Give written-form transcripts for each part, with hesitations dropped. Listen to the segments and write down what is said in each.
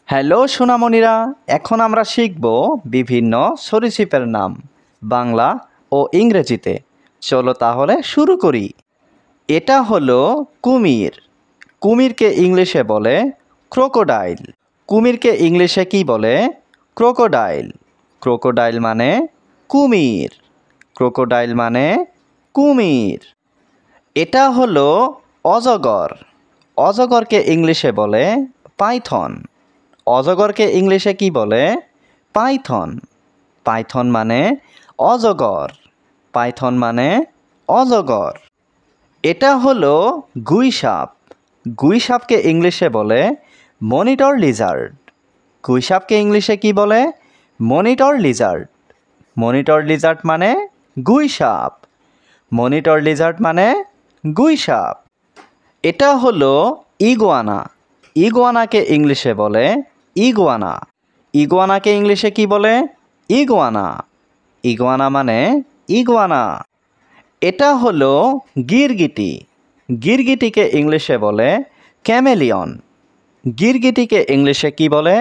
Hello সোনামণিরা, এখন আমরা শিখব বিভিন্ন সরীসৃপের নাম বাংলা ও ইংরেজিতে। চলো তাহলে শুরু করি। এটা হলো কুমির। কুমিরকে ইংলিশে বলে ক্রোকোডাইল। কুমিরকে ইংলিশে কি বলে? ক্রোকোডাইল। ক্রোকোডাইল মানে কুমির। ক্রোকোডাইল মানে কুমির। এটা হলো অজগর। অজগরকে ইংলিশে বলে পাইথন। অজগরকে ইংলিশে কি বলে? পাইথন। পাইথন মানে অজগর। পাইথন মানে অজগর। এটা হলো গুইসাপ। গুইসাপকে ইংলিশে বলে মনিটর লিজার্ড। গুইসাপকে ইংলিশে কি বলে? Monitor Lizaad. মনিটর লিজার্ড মানে গুইসাপ। মনিটর লিজার্ড মানে গুইসাপ। এটা হলো ইগুয়ানা। ইগুয়ানাকে ইংলিশে বলে ইগুয়ানা। ইগুয়ানাকে ইংলিশে কি বলে? ইগুয়ানা। ইগুয়ানা মানে ইগুয়ানা। এটা হলো গিরগিটি। গিরগিটিকে ইংলিশে বলে ক্যামেলিয়ন। গিরগিটিকে ইংলিশে কি বলে?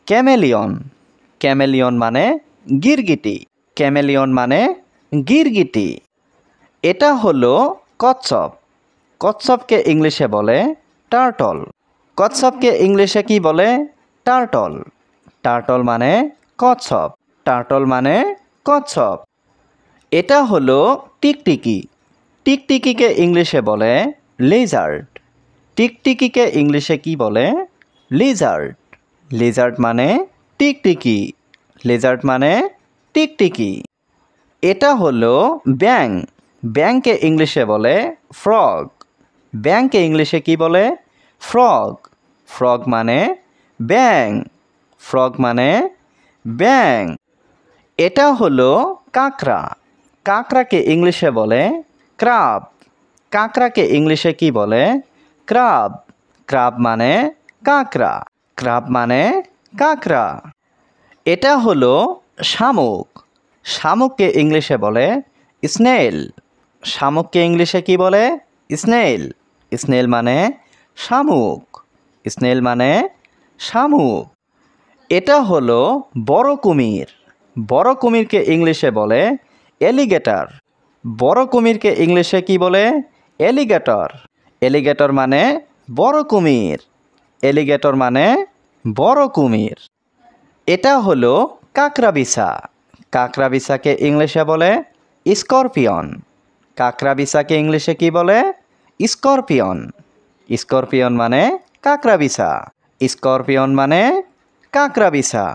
ক্যামেলিয়ন। ক্যামেলিয়ন মানে গিরগিটি। ক্যামেলিয়ন মানে গিরগিটি। এটা হলো কচ্ছপ। কচ্ছপকে ইংলিশে বলে টার্টল। কচ্ছপকে ইংলিশে কি বলে? টার্টল। টার্টল মানে কচ্ছপ। টার্টল মানে কচ্ছপ। এটা হলো টিকটিকি। টিকটিকিকে ইংলিশে বলে লিজার্ড। টিকটিকিকে ইংলিশে কি বলে? লিজার্ড। লিজার্ড মানে টিকটিকি। লিজার্ড মানে টিকটিকি। এটা হলো ব্যাঙ। ব্যাঙকে ইংলিশে বলে ফ্রগ। ব্যাঙকে ইংলিশে কি বলে? ফ্রগ। ফ্রগ মানে ব্যাঙ। ফ্রগ মানে ব্যাঙ। এটা হলো কাঁকড়া। কাঁকড়াকে ইংলিশে বলে ক্রাব। কাঁকড়াকে ইংলিশে কি বলে? ক্রাব। ক্রাব মানে কাঁকড়া। ক্রাব মানে কাঁকড়া। এটা হলো শামুক। শামুককে ইংলিশে বলে স্নেল। শামুককে ইংলিশে কি বলে? স্নেল। স্নেল মানে শামুক। স্নেল মানে শামুক। এটা হলো বড় কুমির। বড় কুমিরকে ইংলিশে বলে এলিগেটর। বড় কুমিরকে ইংলিশে কি বলে? এলিগেটর। এলিগেটর মানে বড় কুমির। এলিগেটর মানে বড় কুমির। এটা হলো কাকড়াবিছা। কাকড়াবিছাকে ইংলিশে বলে স্করপিয়ন। কাকড়াবিছাকে ইংলিশে কি বলে? স্করপিয়ন। স্করপিয়ন মানে কাকড়াবিছা। স্করপিয়ন মানে কাকড়াবিছা।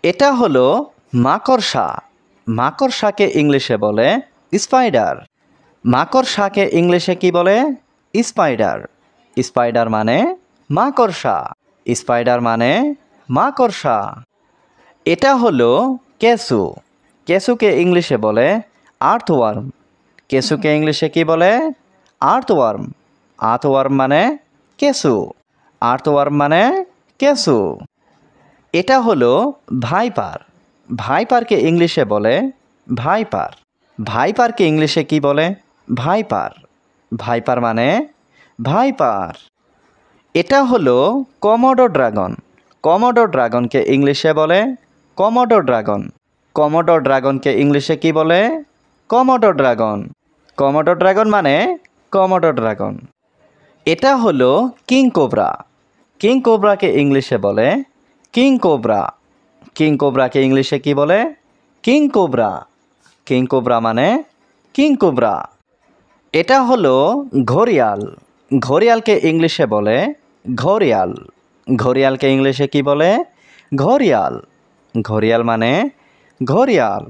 এটা হলো মাকড়সা। মাকড়সাকে ইংলিশে বলে স্পাইডার। মাকড়সাকে ইংলিশে কি বলে? স্পাইডার। স্পাইডার মানে মাকড়সা। স্পাইডার মানে মাকড়সা। এটা হলো কেঁচু। কেঁচুকে ইংলিশে বলে আর্থওয়ার্ম। কেঁচুকে ইংলিশে কি বলে? আর্থওয়ার্ম। আর্থওয়ার্ম মানে কেঁচু। আর্থওয়ার্ম মানে কেঁচু। এটা হলো ভাইপার। ভাইপারকে ইংলিশে বলে ভাইপার। ভাইপারকে ইংলিশে কি বলে? ভাইপার। ভাইপার মানে ভাইপার। এটা হলো কমোডো ড্রাগন। কমোডো ড্রাগনকে ইংলিশে বলে কমোডো ড্রাগন। কমোডো ড্রাগনকে ইংলিশে কি বলে? কমোডো ড্রাগন। কমোডো ড্রাগন মানে কমোডো ড্রাগন। এটা হলো কিং কোবরা। কিং কোবরাকে ইংলিশে বলে কিং কোবরা। কিং কোবরাকে ইংলিশে কি বলে? King cobra. কিং কোবরা মানে কিং কোবরা। এটা হলো ঘড়িয়াল। ঘড়িয়ালকে ইংলিশে বলে ঘড়িয়াল। ঘড়িয়ালকে ইংলিশে কি বলে? ঘড়িয়াল। ঘড়িয়াল মানে ঘড়িয়াল।